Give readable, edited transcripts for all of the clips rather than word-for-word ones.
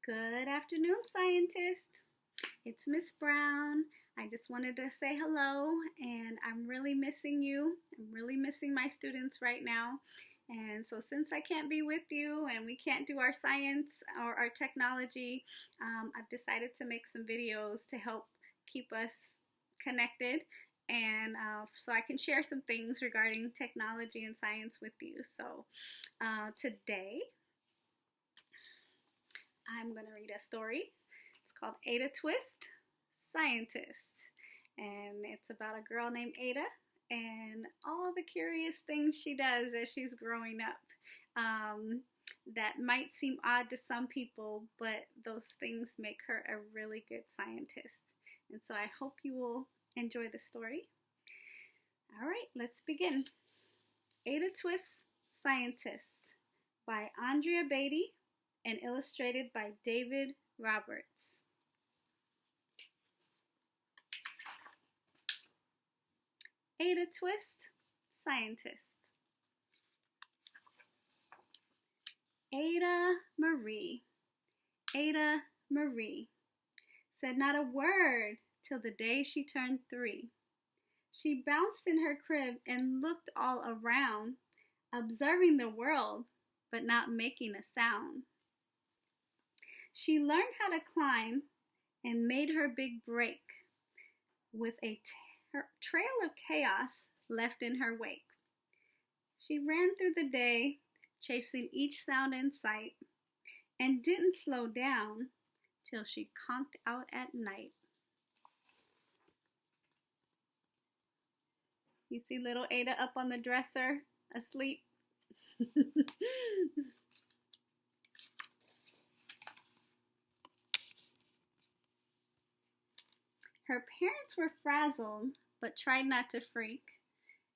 Good afternoon, scientists. It's Miss Brown. I just wanted to say hello, and I'm really missing you. I'm really missing my students right now. And so, since I can't be with you and we can't do our science or our technology, I've decided to make some videos to help keep us connected and so I can share some things regarding technology and science with you. So, today I'm going to read a story. It's called Ada Twist, Scientist. And it's about a girl named Ada and all the curious things she does as she's growing up. That might seem odd to some people, but those things make her a really good scientist. And so I hope you will enjoy the story. All right, let's begin. Ada Twist, Scientist by Andrea Beaty and illustrated by David Roberts. Ada Twist, Scientist. Ada Marie said not a word till the day she turned 3. She bounced in her crib and looked all around, observing the world, but not making a sound. She learned how to climb and made her big break with a trail of chaos left in her wake. She ran through the day, chasing each sound in sight, and didn't slow down till she conked out at night. You see little Ada up on the dresser, asleep? Her parents were frazzled, but tried not to freak,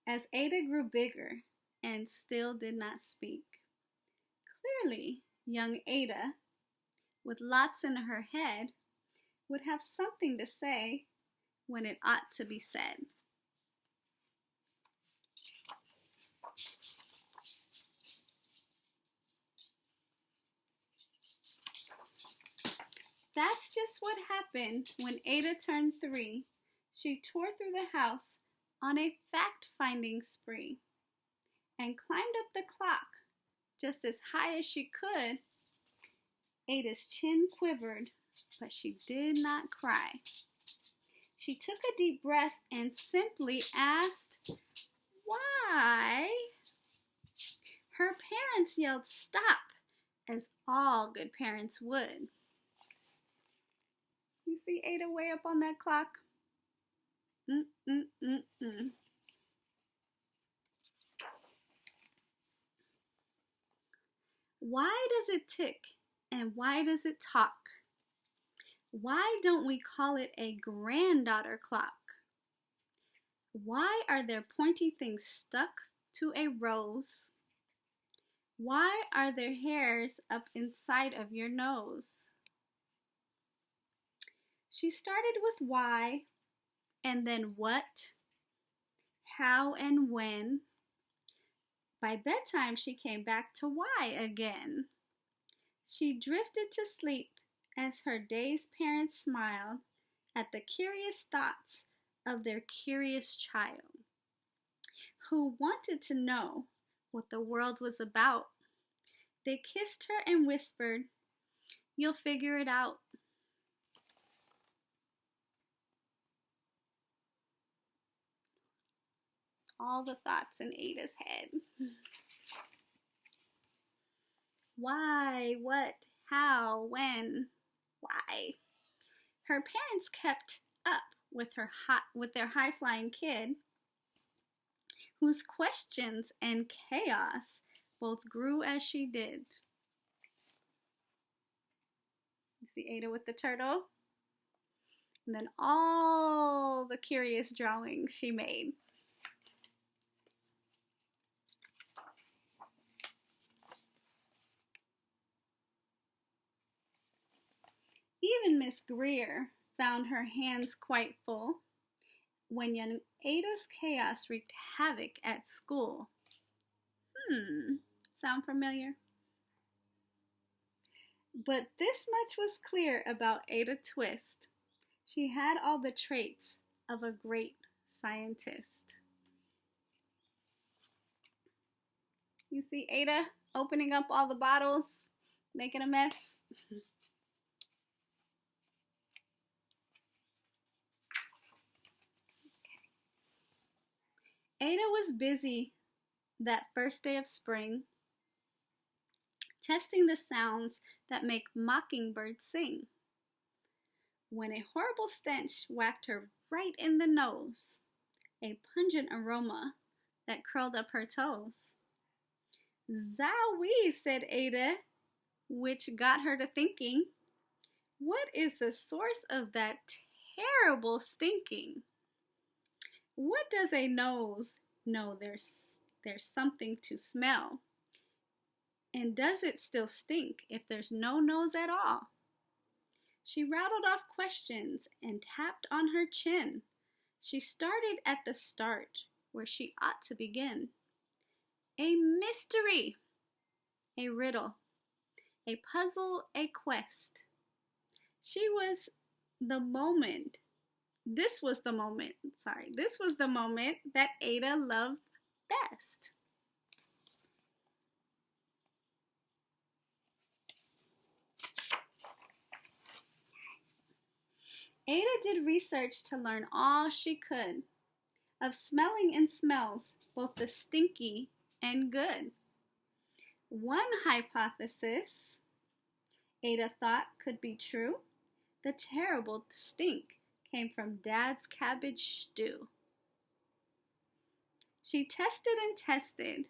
as Ada grew bigger and still did not speak. Clearly, young Ada, with lots in her head, would have something to say when it ought to be said. That's just what happened when Ada turned 3. She tore through the house on a fact-finding spree and climbed up the clock just as high as she could. Ada's chin quivered, but she did not cry. She took a deep breath and simply asked, "Why?" Her parents yelled, "Stop," as all good parents would. You see Ada way up on that clock? Why does it tick and why does it talk? Why don't we call it a granddaughter clock? Why are there pointy things stuck to a rose? Why are there hairs up inside of your nose? She started with why, and then what, how, and when. By bedtime, she came back to why again. She drifted to sleep as her dazed parents smiled at the curious thoughts of their curious child, who wanted to know what the world was about. They kissed her and whispered, "You'll figure it out." All the thoughts in Ada's head. Why, what, how, when, why? Her parents kept up with their high-flying kid, whose questions and chaos both grew as she did. You see Ada with the turtle? And then all the curious drawings she made. Even Miss Greer found her hands quite full when young Ada's chaos wreaked havoc at school. Sound familiar? But this much was clear about Ada Twist. She had all the traits of a great scientist. You see Ada opening up all the bottles, making a mess. Ada was busy that first day of spring, testing the sounds that make mockingbirds sing, when a horrible stench whacked her right in the nose, a pungent aroma that curled up her toes. "Zowee," said Ada, which got her to thinking, what is the source of that terrible stinking? What does a nose know there's something to smell? And does it still stink if there's no nose at all? She rattled off questions and tapped on her chin. She started at the start, where she ought to begin. A mystery, a riddle, a puzzle, a quest. This was the moment that Ada loved best. Ada did research to learn all she could of smelling and smells, both the stinky and good. One hypothesis Ada thought could be true. The terrible stink came from Dad's cabbage stew. She tested and tested,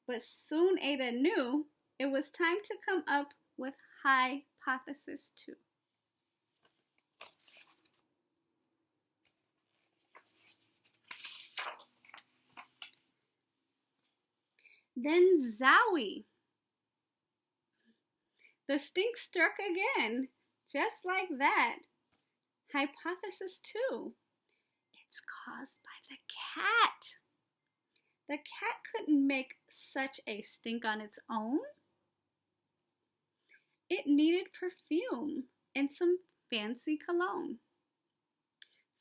but soon Ada knew it was time to come up with hypothesis 2. Then Zowee! The stink struck again, just like that. Hypothesis 2. It's caused by the cat. The cat couldn't make such a stink on its own. It needed perfume and some fancy cologne.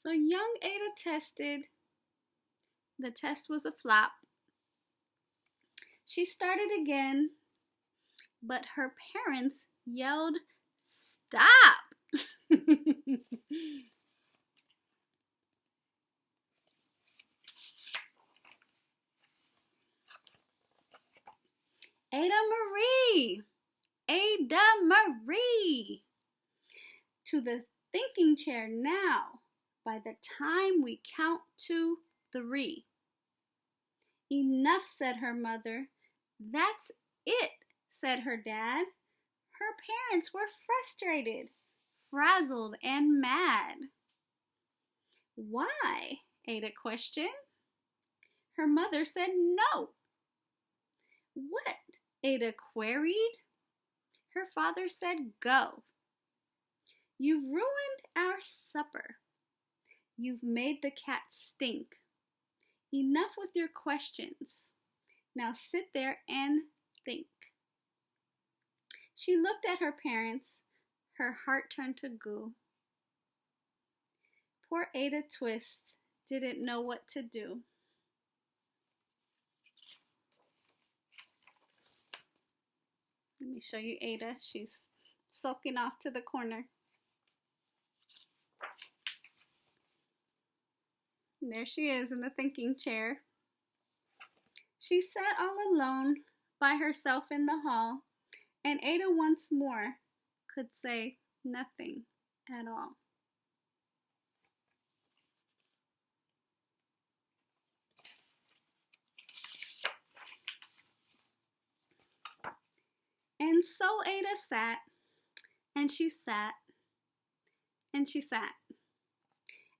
So young Ada tested. The test was a flop. She started again, but her parents yelled, "Stop!" Ada Marie! Ada Marie! To the thinking chair now, by the time we count to 3. Enough, said her mother. That's it, said her dad. Her parents were frustrated, frazzled, and mad. Why? Ada questioned. Her mother said no. What? Ada queried. Her father said go. You've ruined our supper. You've made the cat stink. Enough with your questions. Now sit there and think. She looked at her parents. Her heart turned to goo. Poor Ada Twist didn't know what to do. Let me show you Ada. She's sulking off to the corner. And there she is in the thinking chair. She sat all alone by herself in the hall, and Ada once more could say nothing at all. And so Ada sat, and she sat, and she sat.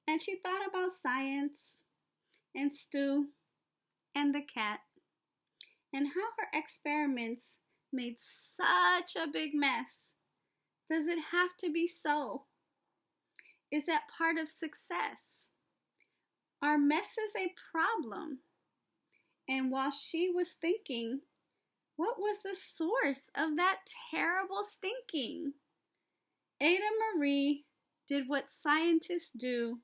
And she thought about science, and stew, and the cat, and how her experiments made such a big mess. Does it have to be so? Is that part of success? Are messes a problem? And while she was thinking, What was the source of that terrible stinking? Ada Marie did what scientists do.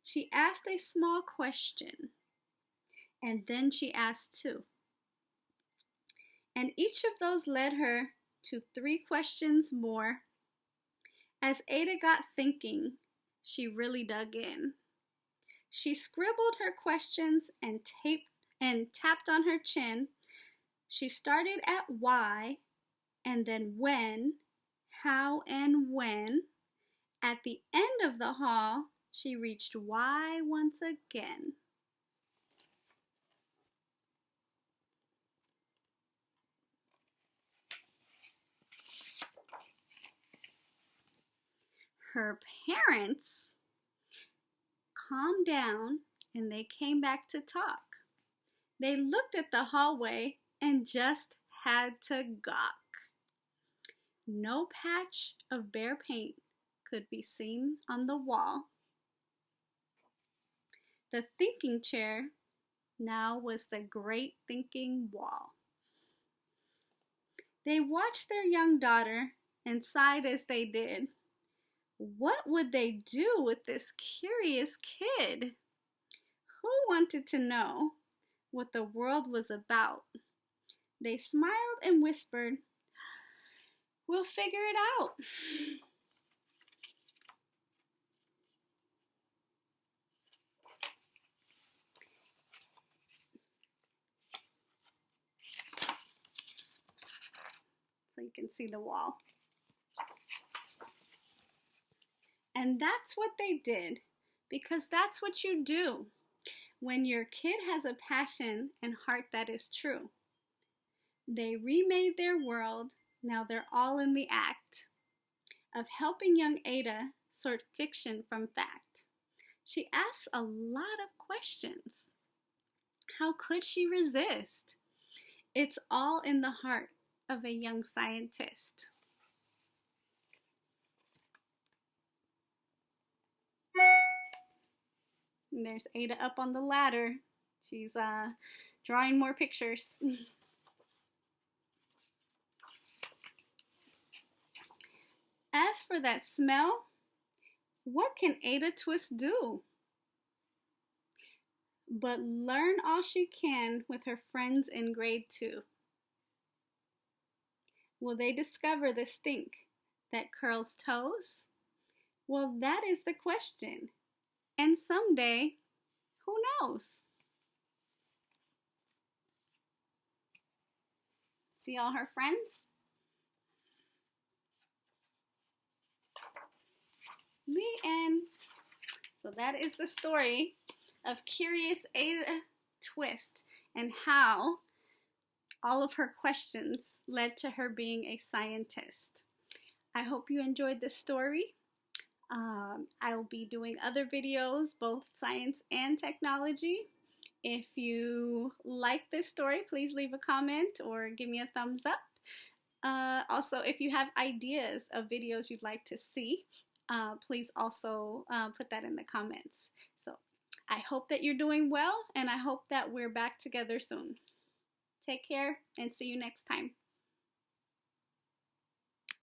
She asked a small question, and then she asked two. And each of those led her to 3 questions more. As Ada got thinking, she really dug in. She scribbled her questions and tapped on her chin. She started at why, and then when, how, and when. At the end of the hall, she reached why once again. Her parents calmed down and they came back to talk. They looked at the hallway and just had to gawk. No patch of bare paint could be seen on the wall. The thinking chair now was the great thinking wall. They watched their young daughter and sighed as they did. What would they do with this curious kid? Who wanted to know what the world was about? They smiled and whispered, "We'll figure it out." So you can see the wall. And that's what they did, because that's what you do when your kid has a passion and heart that is true. They remade their world. Now they're all in the act of helping young Ada sort fiction from fact. She asks a lot of questions. How could she resist? It's all in the heart of a young scientist. And there's Ada up on the ladder. She's drawing more pictures. As for that smell, what can Ada Twist do but learn all she can with her friends in grade 2? Will they discover the stink that curls toes? Well, that is the question. And someday, who knows? See all her friends? The end. So that is the story of Curious Ada Twist and how all of her questions led to her being a scientist. I hope you enjoyed this story. I'll be doing other videos, both science and technology. If you like this story, please leave a comment or give me a thumbs up. Also, if you have ideas of videos you'd like to see, please also put that in the comments. So I hope that you're doing well, and I hope that we're back together soon. Take care and see you next time.